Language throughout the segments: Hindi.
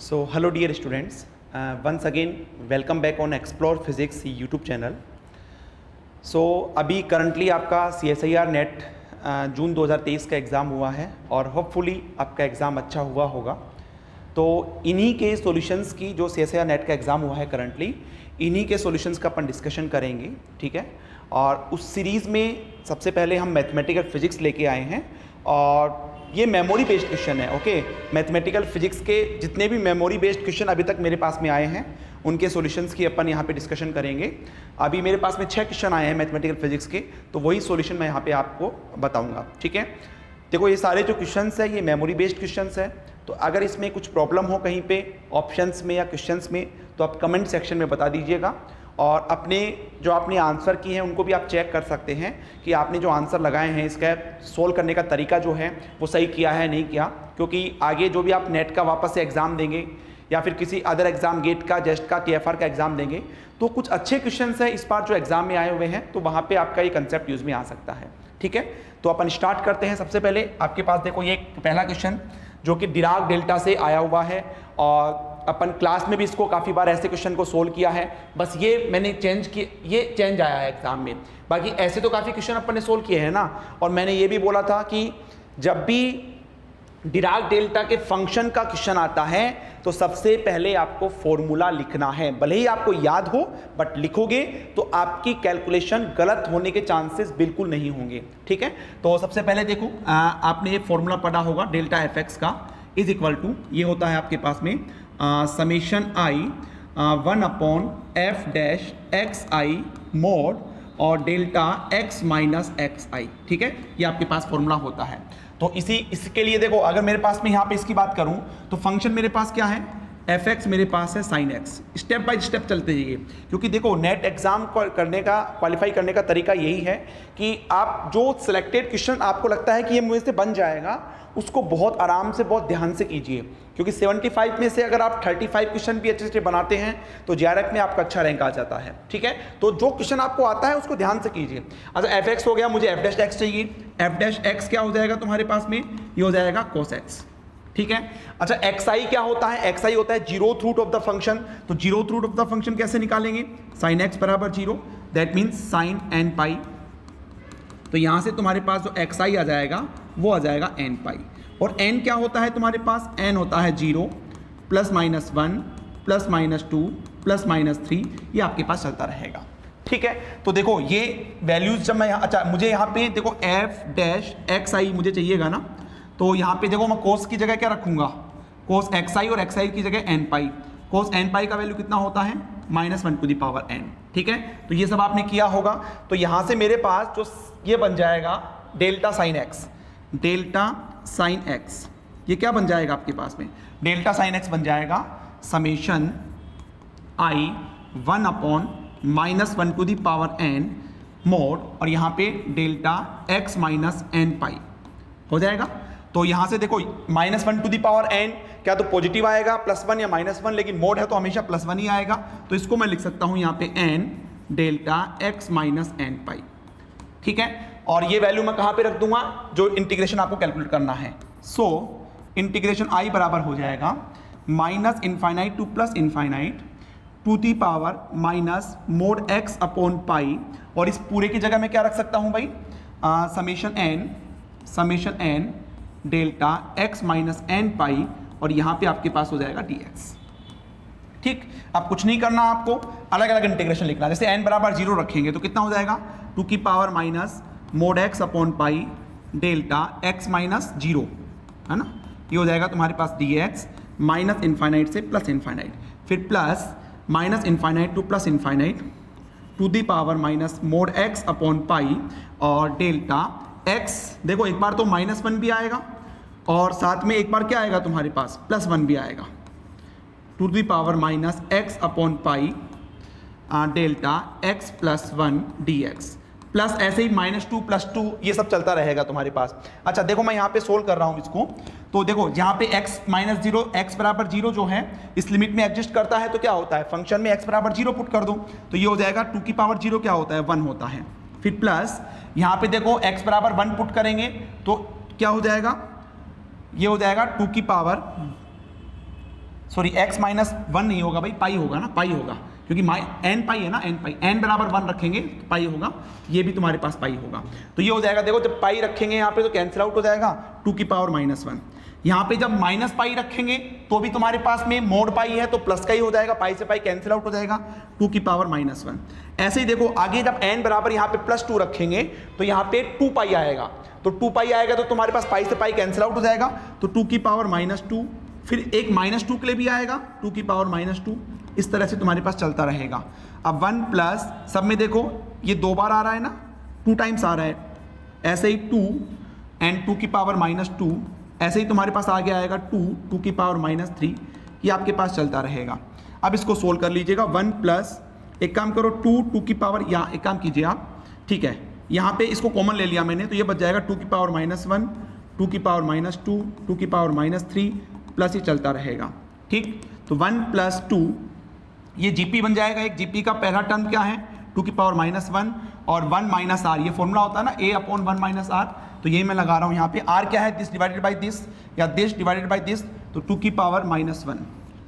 So hello dear students, once again welcome back on Explore Physics YouTube channel. So अभी करंटली आपका CSIR नेट जून 2023 का एग्ज़ाम हुआ है और होपफुली आपका एग्ज़ाम अच्छा हुआ होगा। तो इन्हीं के सॉल्यूशंस की जो CSIR नेट का एग्ज़ाम हुआ है करंटली, इन्हीं के सॉल्यूशंस का अपन डिस्कशन करेंगे, ठीक है। और उस सीरीज़ में सबसे पहले हम मैथमेटिकल फिजिक्स लेके आए हैं और ये मेमोरी बेस्ड क्वेश्चन है। ओके, मैथमेटिकल फिजिक्स के जितने भी मेमोरी बेस्ड क्वेश्चन अभी तक मेरे पास में आए हैं उनके सॉल्यूशंस की अपन यहाँ पे डिस्कशन करेंगे। अभी मेरे पास में 6 क्वेश्चन आए हैं मैथमेटिकल फिजिक्स के, तो वही सॉल्यूशन मैं यहाँ पे आपको बताऊँगा, ठीक है। देखो ये सारे जो क्वेश्चंस है ये मेमोरी बेस्ड क्वेश्चंस है, तो अगर इसमें कुछ प्रॉब्लम हो कहीं पे ऑप्शंस में या क्वेश्चंस में तो आप कमेंट सेक्शन में बता दीजिएगा। और अपने जो आपने आंसर किए हैं उनको भी आप चेक कर सकते हैं कि आपने जो आंसर लगाए हैं इसका सोल्व करने का तरीका जो है वो सही किया है नहीं किया, क्योंकि आगे जो भी आप नेट का वापस से एग्ज़ाम देंगे या फिर किसी अदर एग्ज़ाम गेट का, जेस्ट का, TFR का एग्ज़ाम देंगे तो कुछ अच्छे क्वेश्चंस हैं इस बार जो एग्ज़ाम में आए हुए हैं, तो वहाँ पर आपका ये कंसेप्ट यूज़ में आ सकता है, ठीक है। तो अपन स्टार्ट करते हैं। सबसे पहले आपके पास देखो ये पहला क्वेश्चन जो कि डिराक डेल्टा से आया हुआ है और अपन क्लास में भी इसको काफ़ी बार ऐसे क्वेश्चन को सोल्व किया है, बस ये मैंने चेंज किया, ये चेंज आया है एग्जाम में। बाकी ऐसे तो काफ़ी क्वेश्चन अपन ने सोल्व किए हैं ना। और मैंने ये भी बोला था कि जब भी डिराक डेल्टा के फंक्शन का क्वेश्चन आता है तो सबसे पहले आपको फॉर्मूला लिखना है, भले ही आपको याद हो बट लिखोगे तो आपकी कैलकुलेशन गलत होने के चांसेस बिल्कुल नहीं होंगे, ठीक है। तो सबसे पहले देखो आपने ये फॉर्मूला पढ़ा होगा डेल्टा fx का इज इक्वल टू, ये होता है आपके पास में summation i 1 upon F dash x I mode और डेल्टा x माइनस एक्स आई, ठीक है। ये आपके पास फॉर्मूला होता है। तो इसके लिए देखो अगर मेरे पास में यहाँ पे इसकी बात करूँ तो फंक्शन मेरे पास क्या है, fx मेरे पास है sin x। Step by step चलते जाइए, क्योंकि देखो नेट एग्जाम करने का, क्वालिफाई करने का तरीका यही है कि आप जो सिलेक्टेड क्वेश्चन आपको लगता है कि ये मुझे से बन जाएगा उसको बहुत आराम से, बहुत ध्यान से कीजिए, क्योंकि 75 में से अगर आप 35 क्वेश्चन भी अच्छे से बनाते हैं तो JRF में आपका अच्छा रैंक आ जाता है, ठीक है। तो जो क्वेश्चन आपको आता है उसको ध्यान से कीजिए। अच्छा fx हो गया, मुझे f डैश x चाहिए, f डैश x क्या हो जाएगा तुम्हारे पास में, ये हो जाएगा cos x, ठीक है। अच्छा xi क्या होता है, xi होता है zeroth root of the function. तो zeroth root of the function कैसे निकालेंगे, sin x बराबर 0, that means sin n pi. तो यहां से तुम्हारे पास जो xi आ जाएगा वो आ जाएगा n पाई। और n क्या होता है तुम्हारे पास, n होता है 0 plus minus 1 plus minus 2 plus minus 3, ये आपके पास चलता रहेगा, ठीक है। तो देखो ये वैल्यूज जब मैं यहाँ, अच्छा मुझे यहाँ पे देखो f डैश xi मुझे चाहिएगा ना, तो यहाँ पे देखो मैं कोस की जगह क्या रखूंगा, कोस xi और xi की जगह n पाई। कोस n पाई का वैल्यू कितना होता है, -1 टू द पावर n, ठीक है। तो ये सब आपने किया होगा। तो यहाँ से मेरे पास जो ये बन जाएगा delta sine x, delta sine x, ये क्या बन जाएगा आपके पास में, डेल्टा साइन x बन जाएगा summation i 1 upon -1 to the power n mod और यहाँ पे delta x minus n pi हो जाएगा। तो यहाँ से देखो -1 टू द पावर n क्या तो पॉजिटिव आएगा +1 या -1, लेकिन मोड है तो हमेशा +1 ही आएगा। तो इसको मैं लिख सकता हूँ यहाँ पे n delta x minus n पाई, ठीक है। और ये वैल्यू मैं कहाँ पे रख दूंगा, जो इंटीग्रेशन आपको कैलकुलेट करना है। सो इंटीग्रेशन i बराबर हो जाएगा -∞ to +∞ to the power minus mod x upon pi, और इस पूरे की जगह मैं क्या रख सकता हूँ भाई, summation n delta x minus n पाई, और यहाँ पे आपके पास हो जाएगा dx, ठीक। अब कुछ नहीं करना, आपको अलग अलग इंटीग्रेशन लिखना। जैसे n बराबर 0 रखेंगे तो कितना हो जाएगा, 2 की power minus mod x upon pi delta x minus 0, है ना, ये हो जाएगा तुम्हारे पास dx -∞ से +∞, फिर plus -∞ to +∞ to the power minus mod x upon pi और डेल्टा x, देखो एक बार तो -1 भी आएगा और साथ में एक बार क्या आएगा तुम्हारे पास, +1 भी आएगा, to the power minus x upon pi delta x plus 1 dx, plus ऐसे ही -2 +2 ये सब चलता रहेगा तुम्हारे पास। अच्छा देखो मैं यहाँ पे सोल्व कर रहा हूँ इसको, तो देखो यहाँ पे x -0, x बराबर 0 जो है इस लिमिट में एग्जिस्ट करता है, तो क्या होता है फंक्शन में x बराबर 0 पुट कर दो तो ये हो जाएगा 2 की पावर 0 क्या होता है, 1 होता है। फिर प्लस यहाँ पे देखो x बराबर 1 पुट करेंगे तो क्या हो जाएगा, ये हो जाएगा 2 की पावर सॉरी x माइनस 1 नहीं होगा भाई, पाई होगा ना, पाई होगा, क्योंकि n पाई है ना, n पाई, n बराबर 1 रखेंगे तो पाई होगा, ये भी तुम्हारे पास पाई होगा। तो ये हो जाएगा, देखो जब पाई रखेंगे यहाँ पे तो कैंसिल आउट हो जाएगा 2 की पावर -1। यहाँ पे जब माइनस पाई रखेंगे तो भी तुम्हारे पास में मोड पाई है तो प्लस का ही हो जाएगा, पाई से पाई कैंसिल आउट हो जाएगा 2 की पावर -1। ऐसे ही देखो आगे जब n बराबर यहाँ पे +2 रखेंगे तो यहाँ पे 2 पाई आएगा, तो 2 पाई आएगा तो तुम्हारे पास पाई से पाई कैंसिल आउट हो जाएगा, तो 2 की पावर -2, फिर एक -2 के लिए भी आएगा 2 की पावर -2, इस तरह से तुम्हारे पास चलता रहेगा। अब 1 प्लस सब में देखो ये 2 बार आ रहा है ना, 2 टाइम्स आ रहा है, ऐसे ही 2 एंड 2 की पावर -2, ऐसे ही तुम्हारे पास आगे आएगा 2 की पावर -3, ये आपके पास चलता रहेगा। अब इसको सोल्व कर लीजिएगा, 1 प्लस एक काम करो 2 की पावर, या एक काम कीजिए आप, ठीक है, यहाँ पे इसको कॉमन ले लिया मैंने तो ये बच जाएगा 2 की पावर -1, 2 की पावर -2, 2 की पावर -3 प्लस ये चलता रहेगा, ठीक। तो 1 प्लस 2 ये जीपी बन जाएगा, एक जीपी का पहला टर्म क्या है 2 की पावर -1 और 1 माइनस आर, ये फॉर्मूला होता है ना a/1 - r, तो ये मैं लगा रहा हूँ यहाँ पे, r क्या है, दिस डिवाइडेड बाई दिस या दिस डिवाइडेड बाई दिस, तो 2 की पावर -1,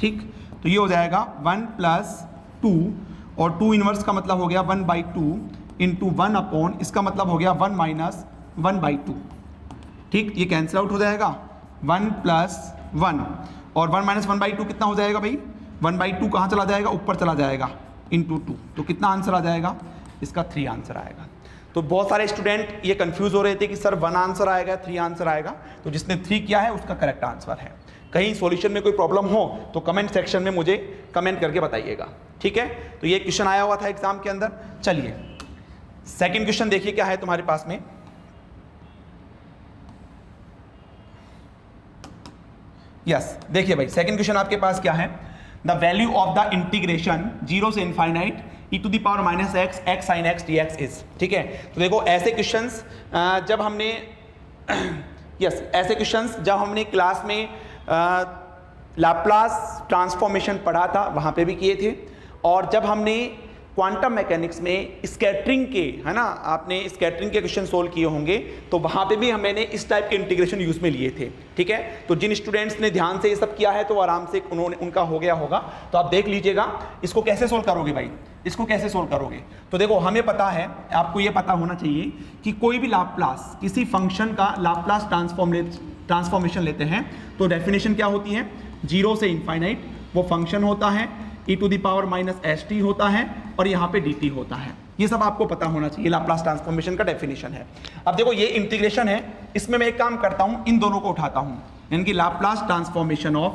ठीक। तो ये हो जाएगा 1 प्लस 2 और 2 इनवर्स का मतलब हो गया 1/2 इंटू 1 इसका मतलब हो गया 1 माइनस 1/2, ठीक। ये कैंसिल आउट हो जाएगा, 1 प्लस 1 और 1 माइनस 1/2 कितना हो जाएगा भाई, 1/2 कहाँ चला जाएगा, ऊपर चला जाएगा इंटू 2, तो कितना आंसर आ जाएगा, इसका 3 आंसर आएगा। तो बहुत सारे स्टूडेंट ये कंफ्यूज हो रहे थे कि सर 1 आंसर आएगा 3 आंसर आएगा, तो जिसने 3 किया है उसका करेक्ट आंसर है। कहीं सॉल्यूशन में कोई प्रॉब्लम हो तो कमेंट सेक्शन में मुझे कमेंट करके बताइएगा, ठीक है। तो ये क्वेश्चन आया हुआ था एग्जाम के अंदर। चलिए सेकंड क्वेश्चन देखिए क्या है तुम्हारे पास में। यस देखिए भाई सेकंड क्वेश्चन आपके पास क्या है, the value of the integration 0 से infinite e to the power -x x sin x dx is, ठीक है। तो देखो ऐसे क्वेश्चंस जब हमने ऐसे क्वेश्चंस जब हमने क्लास में लाप्लास ट्रांसफॉर्मेशन पढ़ा था वहाँ पे भी किए थे, और जब हमने क्वांटम मैकेनिक्स में स्कैटरिंग के, है ना, आपने स्कैटरिंग के क्वेश्चन सोल्व किए होंगे तो वहाँ पे भी मैंने इस टाइप के इंटीग्रेशन यूज में लिए थे, ठीक है। तो जिन स्टूडेंट्स ने ध्यान से ये सब किया है तो आराम से उनका हो गया होगा, तो आप देख लीजिएगा। इसको कैसे सोल्व करोगे भाई, इसको कैसे सोल्व करोगे, तो देखो हमें पता है, आपको ये पता होना चाहिए कि कोई भी लाप्लास किसी फंक्शन का लाप्लास ट्रांसफॉर्मेशन लेते हैं तो डेफिनेशन क्या होती है, 0 से इनफाइनाइट वो फंक्शन होता है, e to the power -st होता है और यहाँ पे dt होता है। ये सब आपको पता होना चाहिए, लाप्लास ट्रांसफॉर्मेशन का डेफिनेशन है। अब देखो ये इंटीग्रेशन है, इसमें मैं एक काम करता हूँ, इन दोनों को उठाता हूँ, यानी कि Laplace transformation of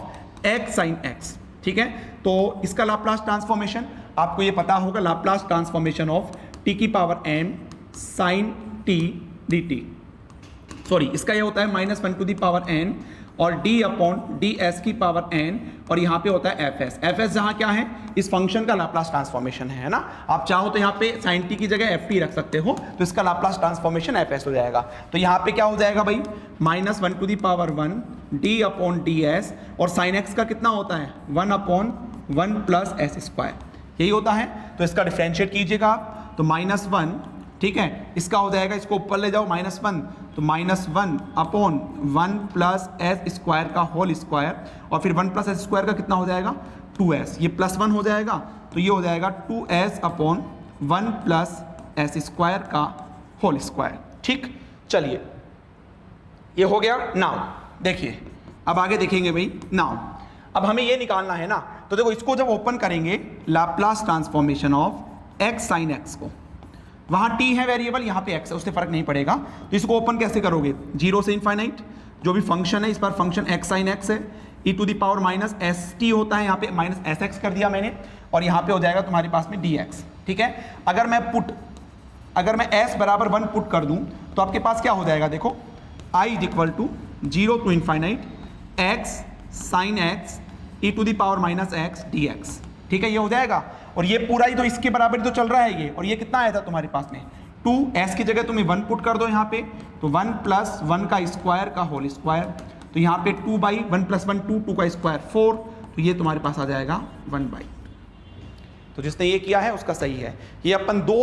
x sin x, ठीक है। तो इसका लाप्लास ट्रांसफॉर्मेशन आपको ये पता होगा, लाप्लास ट्रांसफॉर्मेशन ऑफ t की power m sin t dt, sorry इसका ये होता है -1 टू द पावर n और d/ds की पावर n, और यहाँ पे होता है fs जहाँ क्या है, इस फंक्शन का लाप्लास ट्रांसफॉर्मेशन है ना। आप चाहो तो यहाँ पे sin t की जगह ft रख सकते हो, तो इसका लाप्लास ट्रांसफॉर्मेशन fs हो जाएगा। तो यहाँ पे क्या हो जाएगा भाई, -1 टू द पावर 1 d/ds, और sin x का कितना होता है 1/1 प्लस s², यही होता है। तो इसका डिफरेंशिएट कीजिएगा आप, तो -1, ठीक है, इसका हो जाएगा, इसको ऊपर ले जाओ -1, तो -1/1 प्लस s² का होल स्क्वायर, और फिर 1 प्लस s² का कितना हो जाएगा 2s, ये +1 हो जाएगा, तो ये हो जाएगा 2s/1 प्लस s² का होल स्क्वायर, ठीक। चलिए ये हो गया। नाउ देखिए अब आगे देखेंगे भाई, नाउ अब हमें ये निकालना है ना, तो देखो इसको जब ओपन करेंगे Laplace transformation of x sin x को, वहाँ t है वेरिएबल, यहाँ पे x है, उससे फर्क नहीं पड़ेगा। तो इसको ओपन कैसे करोगे, 0 से इनफाइनाइट, जो भी फंक्शन है इस पर फंक्शन x sin x है, e to the power -st होता है, यहाँ पे -sx कर दिया मैंने, और यहाँ पे हो जाएगा तुम्हारे पास में dx, ठीक है। अगर मैं s बराबर 1 पुट कर दूँ तो आपके पास क्या हो जाएगा, देखो i = 0 to infinite x sin x e to the power -x dx, ठीक है, ये हो जाएगा। और ये पूरा ही तो इसके बराबर तो चल रहा है ये, और ये कितना आया था तुम्हारे पास में 2s की जगह तुम्हें 1 पुट कर दो यहाँ पे, तो 1 + 1 का स्क्वायर का होल स्क्वायर, तो यहाँ पे 2/1 + 1 2, 2 का स्क्वायर 4, तो ये तुम्हारे पास आ जाएगा 1/2। तो जिसने ये किया है उसका सही है। ये अपन 2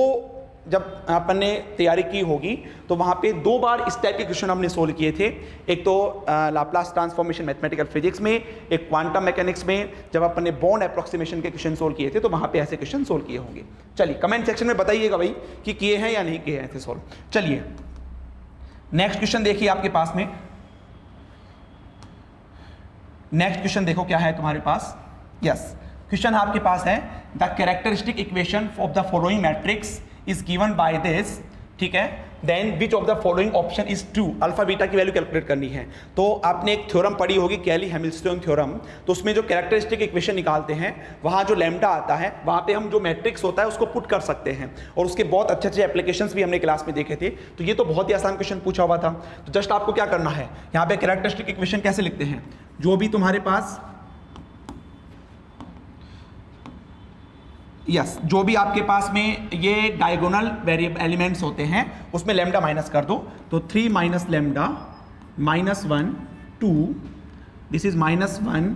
जब अपन ने तैयारी की होगी तो वहाँ पे 2 बार इस टाइप के क्वेश्चन हमने सोल्व किए थे। एक तो लाप्लास ट्रांसफॉर्मेशन मैथमेटिकल फिजिक्स में, एक क्वांटम मैकेनिक्स में, जब अपन ने बॉन्ड अप्रोक्सीमेशन के क्वेश्चन सोल्व किए थे तो वहाँ पे ऐसे क्वेश्चन सोल्व किए होंगे। चलिए कमेंट सेक्शन में बताइएगा भाई कि किए हैं या नहीं किए हैं ऐसे सोल्व। चलिए नेक्स्ट क्वेश्चन देखिए आपके पास में। नेक्स्ट क्वेश्चन देखो क्या है तुम्हारे पास। यस, क्वेश्चन आपके पास है the characteristic equation of the following matrix is given by this, ठीक है, then which of the following option is true. Alpha beta की वैल्यू कैलकुलेट करनी है। तो आपने एक थ्योरम पढ़ी होगी कैली हैमिल्टन थ्योरम, तो उसमें जो कैरेक्टरिस्टिक इक्वेशन निकालते हैं वहाँ जो लैम्डा आता है वहाँ पे हम जो मैट्रिक्स होता है उसको पुट कर सकते हैं, और उसके बहुत अच्छे अच्छे एप्लीकेशंस भी हमने क्लास में देखे थे। तो ये तो बहुत ही आसान क्वेश्चन पूछा हुआ था। तो जस्ट आपको क्या करना है, यहाँ पे कैरेक्टरिस्टिक इक्वेशन कैसे लिखते हैं, जो भी तुम्हारे पास यस जो भी आपके पास में ये डायगोनल वेरिएबल एलिमेंट्स होते हैं उसमें लैम्डा माइनस कर दो। तो 3 minus lambda minus 1 2, this is minus 1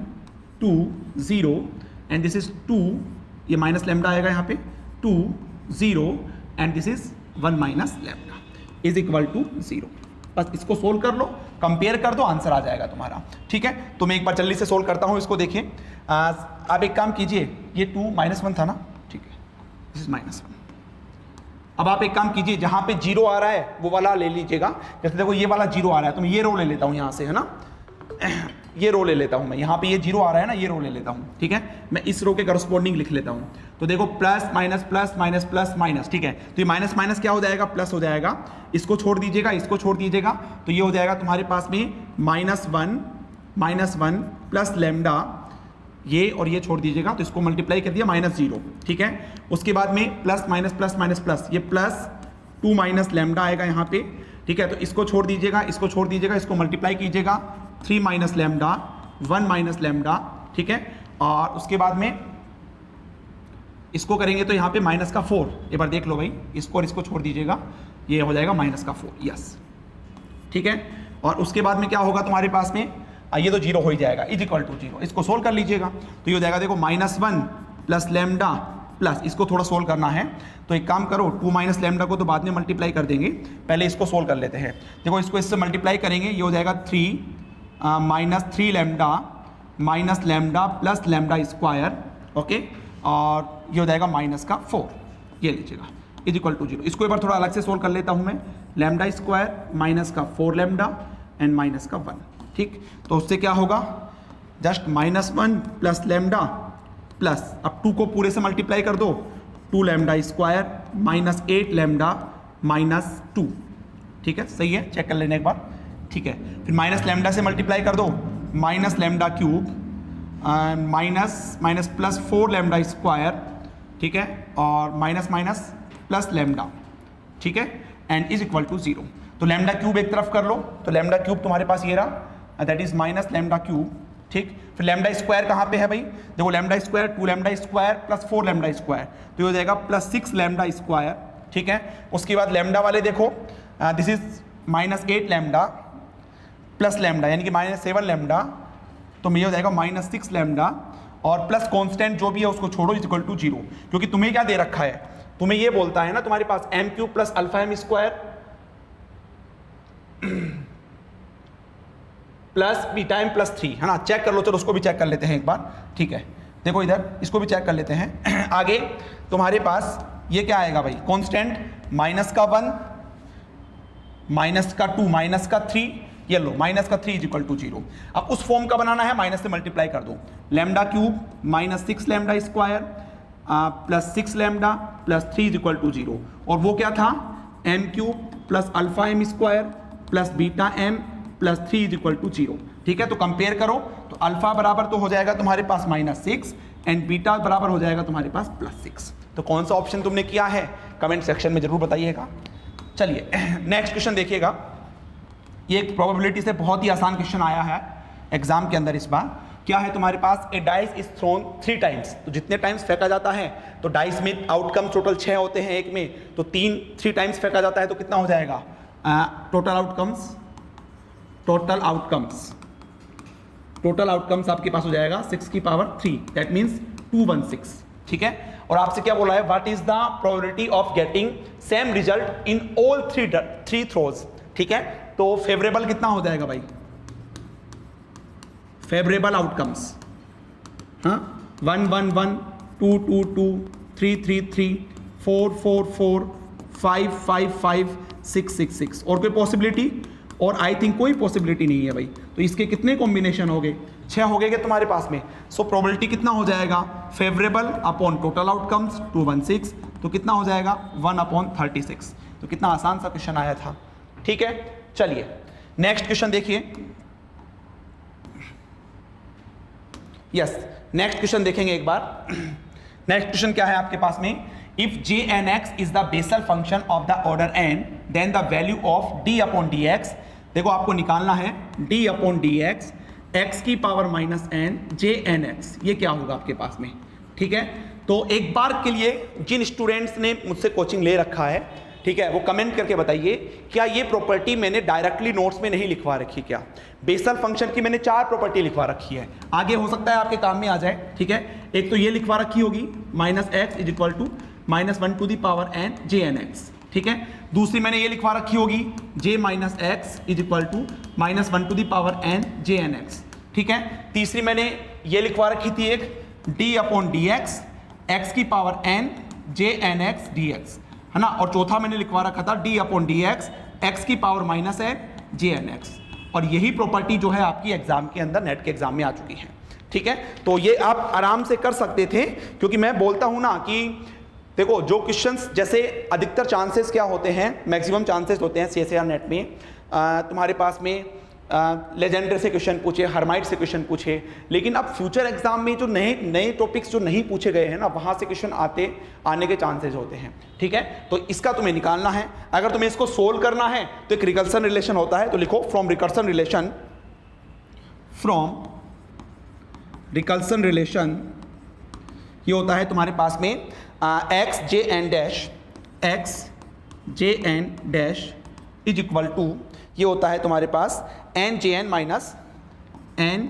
2 0 and this is 2, ये माइनस लैम्डा आएगा यहाँ पे 2 0 and this is 1 minus lambda is equal to 0। बस इसको सोल्व कर लो, कंपेयर कर दो, आंसर आ जाएगा तुम्हारा। ठीक है, तो मैं एक बार जल्दी से सोल्व करता हूँ इसको। देखिए आप एक काम कीजिए, ये 2 माइनस 1 था ना, ठीक है, दिस इज माइनस 1। अब आप एक काम कीजिए, जहां पे 0 आ रहा है वो वाला ले लीजिएगा। जैसे देखो ये वाला 0 आ रहा है तो मैं ये रो ले लेता हूं यहां से, है ना, ये रो ले लेता हूं मैं, यहां पे ये 0 आ रहा है ना, ये रो ले लेता हूं। ठीक है, मैं इस रो के करस्पॉन्डिंग लिख लेता हूं। तो देखो plus minus plus minus plus minus, ठीक है, तो ये माइनस माइनस क्या हो जाएगा, प्लस हो जाएगा। इसको छोड़ दीजिएगा, इसको छोड़ दीजिएगा, तो ये हो जाएगा तुम्हारे पास में -1 प्लस लैम्डा, ये और ये छोड़ दीजिएगा, तो इसको मल्टीप्लाई कर दिया -0। ठीक है, उसके बाद में plus minus plus minus plus, ये प्लस 2 माइनस लैम्डा आएगा यहाँ पे। ठीक है, तो इसको छोड़ दीजिएगा, इसको छोड़ दीजिएगा, इसको मल्टीप्लाई कीजिएगा 3 माइनस लैम्डा 1 माइनस लैम्डा। ठीक है, और उसके बाद में इसको करेंगे तो यहाँ पे माइनस का 4, एक बार देख लो भाई, इसको और इसको छोड़ दीजिएगा, ये हो जाएगा माइनस का 4। यस, ठीक है, और उसके बाद में क्या होगा तुम्हारे पास में, ये तो 0 हो ही जाएगा, इज इक्वल टू 0। इसको सोल्व कर लीजिएगा, तो ये हो जाएगा देखो -1 प्लस लैम्डा प्लस, इसको थोड़ा सोल्व करना है तो एक काम करो, 2 माइनस लैम्डा को तो बाद में मल्टीप्लाई कर देंगे, पहले इसको सोल्व कर लेते हैं। देखो इसको इससे मल्टीप्लाई करेंगे, ये हो जाएगा 3 minus 3 lambda minus lambda plus lambda square, okay, और ये हो जाएगा माइनस का 4, ये लीजिएगा, इज इक्वल टू 0। इसको एक बार थोड़ा अलग से सोल्व कर लेता हूँ मैं, लैम्डा स्क्वायर माइनस का 4 लैम्डा एंड माइनस का 1। ठीक, तो उससे क्या होगा, जस्ट -1 प्लस लैम्डा प्लस, अब 2 को पूरे से मल्टीप्लाई कर दो, 2 lambda square minus 8 lambda minus 2। ठीक है, सही है, चेक कर लेने एक बार। ठीक है, फिर माइनस लैम्डा से मल्टीप्लाई कर दो, minus lambda cube minus minus plus 4 lambda square, ठीक है, और माइनस माइनस प्लस लैम्डा, ठीक है, एंड इज इक्वल टू 0। तो लैम्डा क्यूब एक तरफ कर लो, तो लैम्डा क्यूब तुम्हारे पास ये रहा, that is minus lambda cube. ठीक, फिर लैम्डा स्क्वायर कहाँ पे है भाई, देखो lambda square 2 lambda square plus 4 lambda square, तो ये हो जाएगा +6 लैम्डा स्क्वायर। ठीक है, उसके बाद लैम्डा वाले देखो, this is -8 lambda plus lambda यानी कि -7 लैम्डा, तो ये हो जाएगा -6 लैम्डा, और प्लस कॉन्स्टेंट जो भी है उसको छोड़ो, इज इक्वल टू 0। क्योंकि तुम्हें क्या दे रखा है, तुम्हें ये बोलता है ना तुम्हारे पास m³ plus alpha m square plus beta m plus 3, है ना, चेक कर लो, चलो उसको भी चेक कर लेते हैं एक बार। ठीक है, देखो इधर इसको भी चेक कर लेते हैं। आगे तुम्हारे पास ये क्या आएगा भाई, कांस्टेंट माइनस का 1 माइनस का 2 माइनस का 3, ये लो माइनस का 3 इज इक्वल टू 0। अब उस फॉर्म का बनाना है, माइनस से मल्टीप्लाई कर दो, lambda cube -6 lambda square plus 6 lambda plus 3 is equal to 0, और वो क्या था, m³ plus alpha m square plus beta m plus 3 is equal to 0। ठीक है, तो कंपेयर करो, तो अल्फा बराबर तो हो जाएगा तुम्हारे पास -6 एंड बीटा बराबर हो जाएगा तुम्हारे पास +6। तो कौन सा ऑप्शन तुमने किया है, कमेंट सेक्शन में जरूर बताइएगा। चलिए नेक्स्ट क्वेश्चन देखिएगा, ये एक प्रोबेबिलिटी से बहुत ही आसान क्वेश्चन आया है एग्जाम के अंदर इस बार। क्या है तुम्हारे पास, ए डाइस इज थ्रोन 3 टाइम्स, तो जितने टाइम्स फेंका जाता है, तो डाइस में आउटकम्स टोटल 6 होते हैं एक में, तो 3 टाइम्स फेंका जाता है तो कितना हो जाएगा, टोटल आउटकम्स आपके पास हो जाएगा 6 की पावर 3, दैट मीन्स 216। ठीक है। और आपसे क्या बोला है, what is the probability of getting same result in all three throws, ठीक है। तो फेवरेबल कितना हो जाएगा भाई, फेवरेबल आउटकम्स, हाँ 1 1 1 2 2 2 3 3 3 4 4 4 5 5 5 6 6 6, और कोई पॉसिबिलिटी, और आई थिंक कोई पॉसिबिलिटी नहीं है भाई। तो इसके कितने कॉम्बिनेशन हो गए, 6 हो गए तुम्हारे पास में। सो प्रोबेबिलिटी कितना हो जाएगा, फेवरेबल अपॉन टोटल आउटकम्स 216, तो कितना हो जाएगा 1/36। तो कितना आसान सा क्वेश्चन आया था, ठीक है। चलिए नेक्स्ट क्वेश्चन देखिए, यस नेक्स्ट क्वेश्चन देखेंगे एक बार। नेक्स्ट क्वेश्चन क्या है आपके पास में, if jnx is the Bessel function of the order n then the value of d/dx, देखो आपको निकालना है d/dx x की पावर माइनस n jnx, ये क्या होगा आपके पास में, ठीक है। तो एक बार के लिए जिन स्टूडेंट्स ने मुझसे कोचिंग ले रखा है, ठीक है, वो कमेंट करके बताइए क्या ये प्रॉपर्टी मैंने डायरेक्टली नोट्स में नहीं लिखवा रखी, क्या बेसल फंक्शन की मैंने 4 प्रॉपर्टी लिखवा रखी है, आगे हो सकता है आपके काम में आ जाए, ठीक है। एक तो ये लिखवा रखी होगी -x is equal to -1 to the power n jnx, ठीक है। दूसरी मैंने ये लिखवा रखी होगी j minus x is equal to -1 to the power n jnx, ठीक है। तीसरी मैंने ये लिखवा रखी थी एक d/dx x की पावर n jnx dx, है ना। और चौथा मैंने लिखवा रखा था d/dx x की पावर माइनस n jnx, और यही प्रॉपर्टी जो है आपकी एग्जाम के अंदर, नेट के एग्जाम में आ चुकी है, ठीक है। तो ये आप आराम से कर सकते थे, क्योंकि मैं बोलता हूं ना कि देखो जो क्वेश्चंस, जैसे अधिकतर चांसेस क्या होते हैं, मैक्सिमम चांसेस होते हैं CSIR नेट में तुम्हारे पास में लेजेंडर से क्वेश्चन पूछे, हर्माइट से क्वेश्चन पूछे, लेकिन अब फ्यूचर एग्जाम में जो नए टॉपिक्स जो नहीं पूछे गए हैं ना, वहाँ से क्वेश्चन आने के चांसेस होते हैं, ठीक है। तो इसका तुम्हें निकालना है, अगर तुम्हें इसको सोल्व करना है तो एक रिकर्सन रिलेशन होता है, तो लिखो फ्रॉम रिकर्सन रिलेशन ये होता है तुम्हारे पास में x j n dash is equal to, ये होता है तुम्हारे पास n j n minus n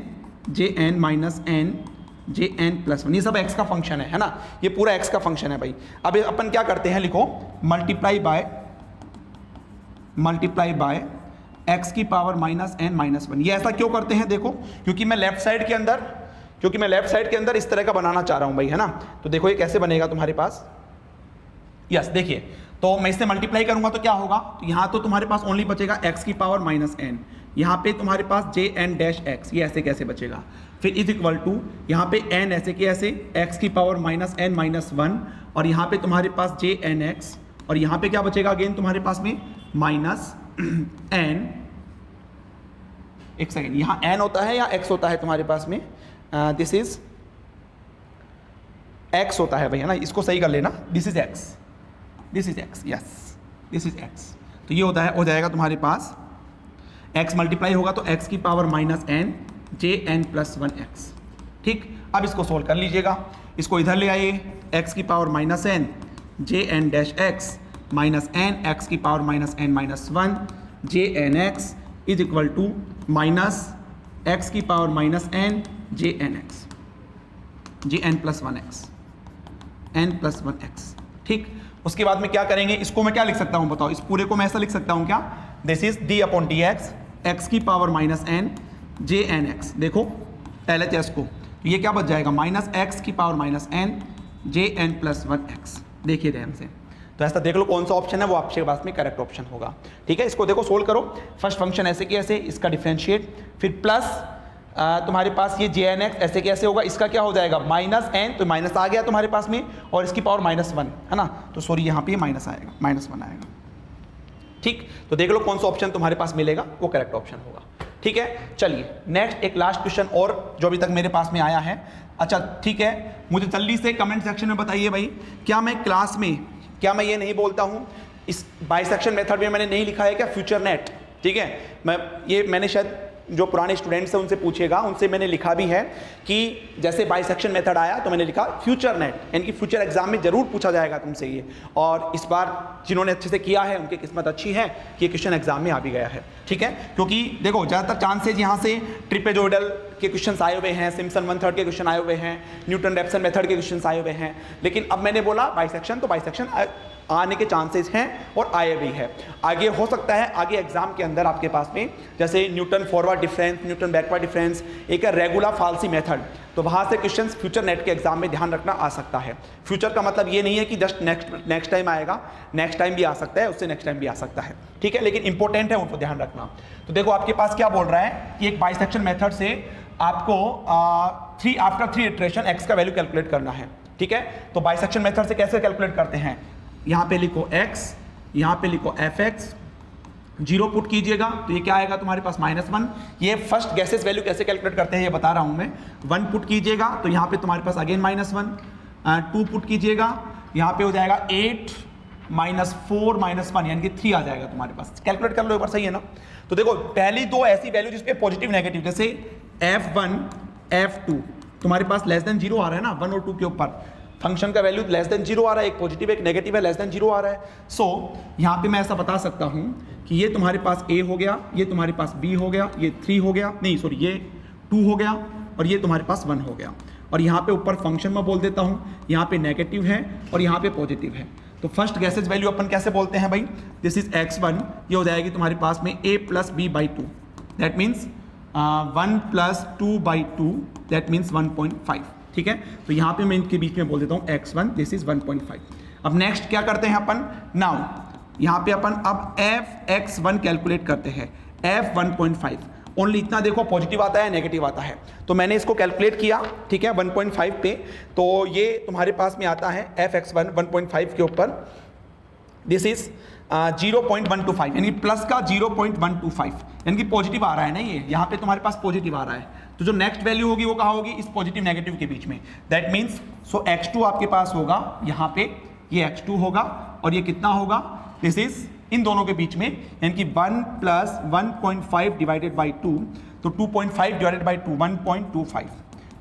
j n plus 1, ये सब x का फंक्शन है ना, ये पूरा x का फंक्शन है भाई। अब अपन क्या करते हैं, लिखो मल्टीप्लाई बाय x की पावर -n-1। ये ऐसा क्यों करते हैं, देखो क्योंकि मैं लेफ्ट साइड के अंदर इस तरह का बनाना चाह रहा हूं भाई, है ना। तो देखो ये कैसे बनेगा तुम्हारे पास, यस देखिए, तो मैं इससे मल्टीप्लाई करूंगा तो क्या होगा, तो यहां तो तुम्हारे पास ओनली बचेगा x की पावर -n, यहां पे तुम्हारे पास jn डैश x, ये ऐसे कैसे बचेगा, फिर इज इक्वल टू यहां पे n ऐसे के ऐसे x की पावर -n-1, और यहां पे तुम्हारे पास jnx, और यहां पे क्या बचेगा अगेन तुम्हारे पास में -n, एक सेकेंड, यहां n होता है या x होता है तुम्हारे पास में, दिस इज x होता है भाई, है ना, इसको सही कर लेना, this is x, yes this is x। तो ये होता है, हो जाएगा तुम्हारे पास x मल्टीप्लाई होगा तो x की power -n jn plus 1x, ठीक। अब इसको सोल्व कर लीजिएगा, इसको इधर ले आइए, x की power -n jn dash x minus n x की power -n-1 jnx is equal to minus x की power -n jnx jn plus 1x n plus 1x, ठीक। उसके बाद में क्या करेंगे, इसको मैं क्या लिख सकता हूं बताओ, इस पूरे को मैं ऐसा लिख सकता हूं क्या, दिस इज d/dx x की पावर -n jnx, देखो LHS को, तो ये क्या बच जाएगा -x की power -n jn plus 1x, देखिए ध्यान से। तो ऐसा देख लो कौन सा ऑप्शन है वो आपके पास में करेक्ट ऑप्शन होगा, ठीक है। इसको देखो सोल्व करो, फर्स्ट फंक्शन ऐसे कि ऐसे, इसका डिफरेंशिएट, फिर प्लस तुम्हारे पास ये jnx ऐसे कैसे होगा, इसका क्या हो जाएगा -n, तो माइनस आ गया तुम्हारे पास में, और इसकी पावर -1, है ना, तो सॉरी यहाँ पे माइनस आएगा, -1 आएगा, ठीक। तो देख लो कौन सा ऑप्शन तुम्हारे पास मिलेगा वो करेक्ट ऑप्शन होगा, ठीक है। चलिए नेक्स्ट एक लास्ट क्वेश्चन और जो अभी तक मेरे पास में आया है, अच्छा ठीक है, मुझे जल्दी से कमेंट सेक्शन में बताइए भाई, क्या मैं क्लास में, क्या मैं ये नहीं बोलता हूँ, इस बाइसेक्शन मेथड में मैंने नहीं लिखा है क्या फ्यूचर नेट, ठीक है, मैंने शायद जो पुराने स्टूडेंट्स हैं उनसे पूछेगा, उनसे मैंने लिखा भी है कि जैसे बाइसेक्शन मेथड आया तो मैंने लिखा फ्यूचर नेट, यानी कि फ्यूचर एग्जाम में जरूर पूछा जाएगा तुमसे ये। और इस बार जिन्होंने अच्छे से किया है उनकी किस्मत अच्छी है कि ये क्वेश्चन एग्जाम में आ भी गया है, ठीक है। क्योंकि देखो ज़्यादातर चांसेज यहाँ से ट्रिपेजोइडल के क्वेश्चन आए हुए हैं, सिम्पसन 1/3 के क्वेश्चन आए हुए हैं, न्यूटन रेप्सन मेथड के क्वेश्चन आए हुए हैं, लेकिन अब मैंने बोला बाइसेक्शन, तो बाइसेक्शन आने के चांसेस हैं और आए भी है। आगे हो सकता है आगे एग्जाम के अंदर आपके पास में जैसे Newton forward difference, Newton backward difference, एक है रेगुलर फाल्सी मेथड, तो वहाँ से क्वेश्चंस फ्यूचर नेट के एग्जाम में ध्यान रखना आ सकता है। फ्यूचर का मतलब ये नहीं है कि जस्ट नेक्स्ट टाइम आएगा, नेक्स्ट टाइम भी आ सकता है, उससे नेक्स्ट टाइम भी आ सकता है, ठीक है, लेकिन इंपॉर्टेंट है उनको ध्यान रखना। तो देखो आपके पास क्या बोल रहा है कि एक बाइसेक्शन मेथड से आपको आफ्टर 3 इटरेशन एक्स का वैल्यू कैलकुलेट करना है, ठीक है। तो बाइसेक्शन मेथड से कैसे कैलकुलेट करते हैं, यहाँ पे लिखो x, यहाँ पे लिखो fx, 0 पुट कीजिएगा तो ये क्या आएगा तुम्हारे पास -1। ये फर्स्ट गैसेस वैल्यू कैसे कैलकुलेट करते हैं ये बता रहा हूँ मैं। 1 पुट कीजिएगा तो यहाँ पे तुम्हारे पास अगेन -1, 2 पुट कीजिएगा, यहाँ पे हो जाएगा 8 -4 -1 यानी कि 3 आ जाएगा तुम्हारे पास। कैलकुलेट कर लो एक बार, सही है ना। तो देखो पहली दो ऐसी वैल्यू जिसपे पॉजिटिव नेगेटिव, जैसे f1 f2 तुम्हारे पास लेस देन 0 आ रहा है ना, 1 और 2 के ऊपर फंक्शन का वैल्यू लेस देन 0 आ रहा है, एक पॉजिटिव एक नेगेटिव है, लेस देन 0 आ रहा है। सो यहाँ पे मैं ऐसा बता सकता हूँ कि ये तुम्हारे पास a हो गया, ये तुम्हारे पास b हो गया, ये 3 हो गया, नहीं सॉरी ये 2 हो गया और ये तुम्हारे पास 1 हो गया। और यहाँ पे ऊपर फंक्शन में बोल देता हूँ, यहाँ पे नेगेटिव है और यहाँ पे पॉजिटिव है। तो फर्स्ट गैसेज वैल्यू अपन कैसे बोलते हैं भाई, दिस इज x1, ये हो जाएगी तुम्हारे पास में a + b/2, that means 1 + 2/2, that means 1.5, ठीक है। तो यहाँ पे मैं इनके बीच में बोल देता हूँ x1, दिस इज 1.5। अब नेक्स्ट क्या करते हैं अपन, नाउ यहाँ पे अपन अब fx1 कैलकुलेट करते हैं, f 1.5, ओनली इतना देखो पॉजिटिव आता है नेगेटिव आता है, तो मैंने इसको कैलकुलेट किया, ठीक है, 1.5 पे। तो ये तुम्हारे पास में आता है fx1 1.5 के ऊपर, दिस इज 0.125 यानी प्लस का 0.125, यानी कि पॉजिटिव आ रहा है ना, ये यहाँ पे तुम्हारे पास पॉजिटिव आ रहा है। तो जो नेक्स्ट वैल्यू होगी वो कहाँ होगी, इस पॉजिटिव नेगेटिव के बीच में, दैट मीन्स सो x2 आपके पास होगा यहाँ पे, ये x2 होगा और ये कितना होगा, दिस इज इन दोनों के बीच में, यानी कि 1 + 1.5 डिवाइडेड बाई 2, तो 2.5 डिवाइडेड बाई 2 1.25,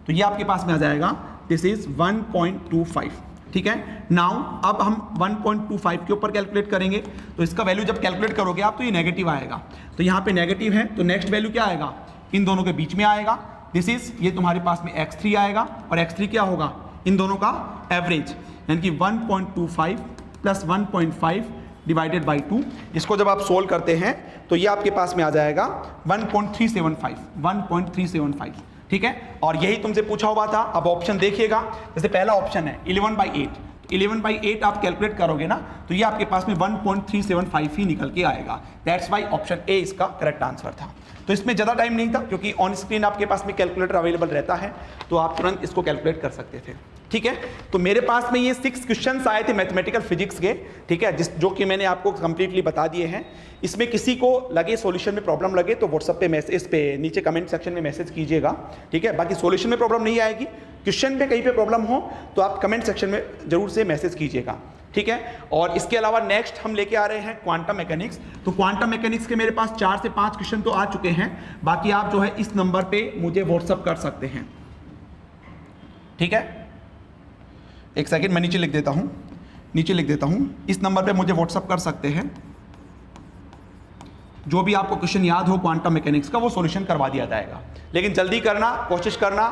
तो ये आपके पास में आ जाएगा, दिस इज 1.25, ठीक है। नाउ अब हम 1.25 के ऊपर कैलकुलेट करेंगे, तो इसका वैल्यू जब कैलकुलेट करोगे आप तो ये नेगेटिव आएगा, तो यहाँ पे नेगेटिव है तो नेक्स्ट वैल्यू क्या आएगा, इन दोनों के बीच में आएगा, दिस इज ये तुम्हारे पास में x3 आएगा और x3 क्या होगा, इन दोनों का एवरेज, यानी कि 1.25 + 1.5 डिवाइडेड बाई 2। इसको जब आप सोल्व करते हैं तो ये आपके पास में आ जाएगा 1.375, ठीक है। और यही तुमसे पूछा हुआ था। अब ऑप्शन देखिएगा, जैसे पहला ऑप्शन है 11/8, 11/8 आप कैलकुलेट करोगे ना तो ये आपके पास में 1.375 ही निकल के आएगा, दैट्स वाई ऑप्शन ए इसका करेक्ट आंसर था। तो इसमें ज़्यादा टाइम नहीं था क्योंकि ऑन स्क्रीन आपके पास में कैलकुलेटर अवेलेबल रहता है, तो आप तुरंत इसको कैलकुलेट कर सकते थे, ठीक है। तो मेरे पास में ये 6 क्वेश्चंस आए थे मैथमेटिकल फिजिक्स के, ठीक है, जो कि मैंने आपको कंप्लीटली बता दिए हैं। इसमें किसी को लगे सॉल्यूशन में प्रॉब्लम लगे तो व्हाट्सएप पे मैसेज पे नीचे कमेंट सेक्शन में मैसेज कीजिएगा, ठीक है। बाकी सॉल्यूशन में प्रॉब्लम नहीं आएगी, क्वेश्चन में कहीं पे प्रॉब्लम हो तो आप कमेंट सेक्शन में जरूर से मैसेज कीजिएगा, ठीक है। और इसके अलावा नेक्स्ट हम लेके आ रहे हैं क्वांटम मैकेनिक्स। तो क्वांटम मैकेनिक्स के मेरे पास 4 से 5 क्वेश्चन तो आ चुके हैं, बाकी आप जो है इस नंबर पे मुझे व्हाट्सएप कर सकते हैं, ठीक है। एक सेकंड मैं नीचे लिख देता हूं, इस नंबर पे मुझे व्हाट्सएप कर सकते हैं। जो भी आपको क्वेश्चन याद हो क्वांटम मैकेनिक्स का वो सॉल्यूशन करवा दिया जाएगा, लेकिन जल्दी करना, कोशिश करना,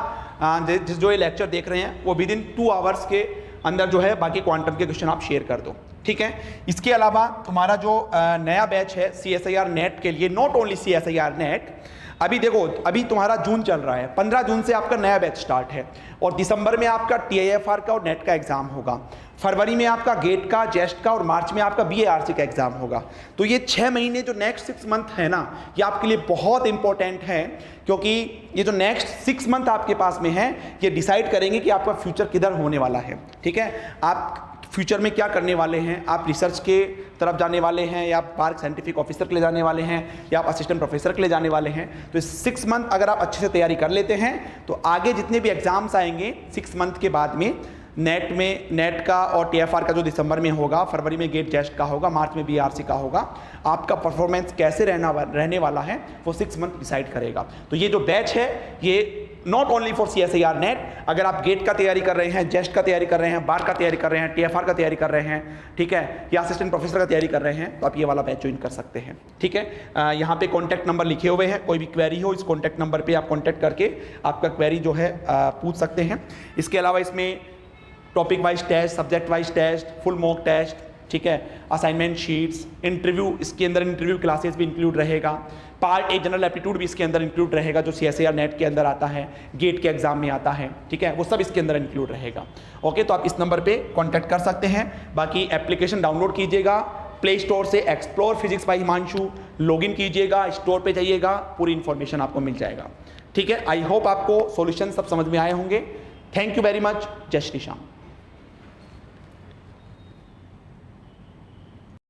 जो ये लेक्चर देख रहे हैं वो विद इन 2 आवर्स के अंदर जो है बाकी क्वांटम के क्वेश्चन आप शेयर कर दो, ठीक है। इसके अलावा तुम्हारा जो नया बैच है CSIR नेट के लिए, नॉट ओनली CSIR नेट, अभी देखो अभी तुम्हारा जून चल रहा है, 15 जून से आपका नया बैच स्टार्ट है और दिसंबर में आपका TIFR का और नेट का एग्जाम होगा, फरवरी में आपका गेट का, जेस्ट का और मार्च में आपका BARC का एग्जाम होगा। तो ये 6 महीने जो नेक्स्ट 6 मंथ है ना, ये आपके लिए बहुत इंपॉर्टेंट है, क्योंकि ये जो नेक्स्ट 6 मंथ आपके पास में है ये डिसाइड करेंगे कि आपका फ्यूचर किधर होने वाला है, ठीक है। आप फ्यूचर में क्या करने वाले हैं, आप रिसर्च के तरफ जाने वाले हैं या आप पार्क साइंटिफिक ऑफिसर के लिए जाने वाले हैं या आप असिस्टेंट प्रोफेसर के लिए जाने वाले हैं। तो इस 6 मंथ अगर आप अच्छे से तैयारी कर लेते हैं तो आगे जितने भी एग्जाम्स आएंगे 6 मंथ के बाद में नेट का और टीएफआर का जो दिसंबर में होगा, फरवरी में गेट जेस्ट का होगा, मार्च में बीआरसी का होगा, आपका परफॉर्मेंस कैसे रहने वाला है वो 6 मंथ डिसाइड करेगा। तो ये जो बैच है ये not only for CSIR net, अगर आप गेट का तैयारी कर रहे हैं, जेस्ट का तैयारी कर रहे हैं, बार का तैयारी कर रहे हैं, टीएफआर का तैयारी कर रहे हैं, ठीक है, या असिस्टेंट प्रोफेसर का तैयारी कर रहे हैं, तो आप ये वाला बैच ज्वाइन कर सकते हैं, ठीक है। यहाँ पे कॉन्टैक्ट नंबर लिखे हुए हैं, कोई भी क्वेरी हो इस कॉन्टैक्ट नंबर पे आप कॉन्टैक्ट करके आपका क्वेरी जो है पूछ सकते हैं। इसके अलावा इसमें topic wise test, subject wise test, full mock test, ठीक है, असाइनमेंट शीट्स, इंटरव्यू, इसके अंदर इंटरव्यू क्लासेस भी इंक्लूड रहेगा, पार्ट ए जनरल एप्टीट्यूड भी इसके अंदर इंक्लूड रहेगा जो CSIR नेट के अंदर आता है, गेट के एग्जाम में आता है, ठीक है, वो सब इसके अंदर इंक्लूड रहेगा। ओके, तो आप इस नंबर पे कांटेक्ट कर सकते हैं। बाकी एप्लीकेशन डाउनलोड कीजिएगा प्ले स्टोर से, explore physics bye Himanshu, login कीजिएगा, स्टोर पे जाइएगा, पूरी इंफॉर्मेशन आपको मिल जाएगा, ठीक है। आई होप आपको सॉल्यूशन सब समझ में आए होंगे। Thank you very much. जय श्री श्याम।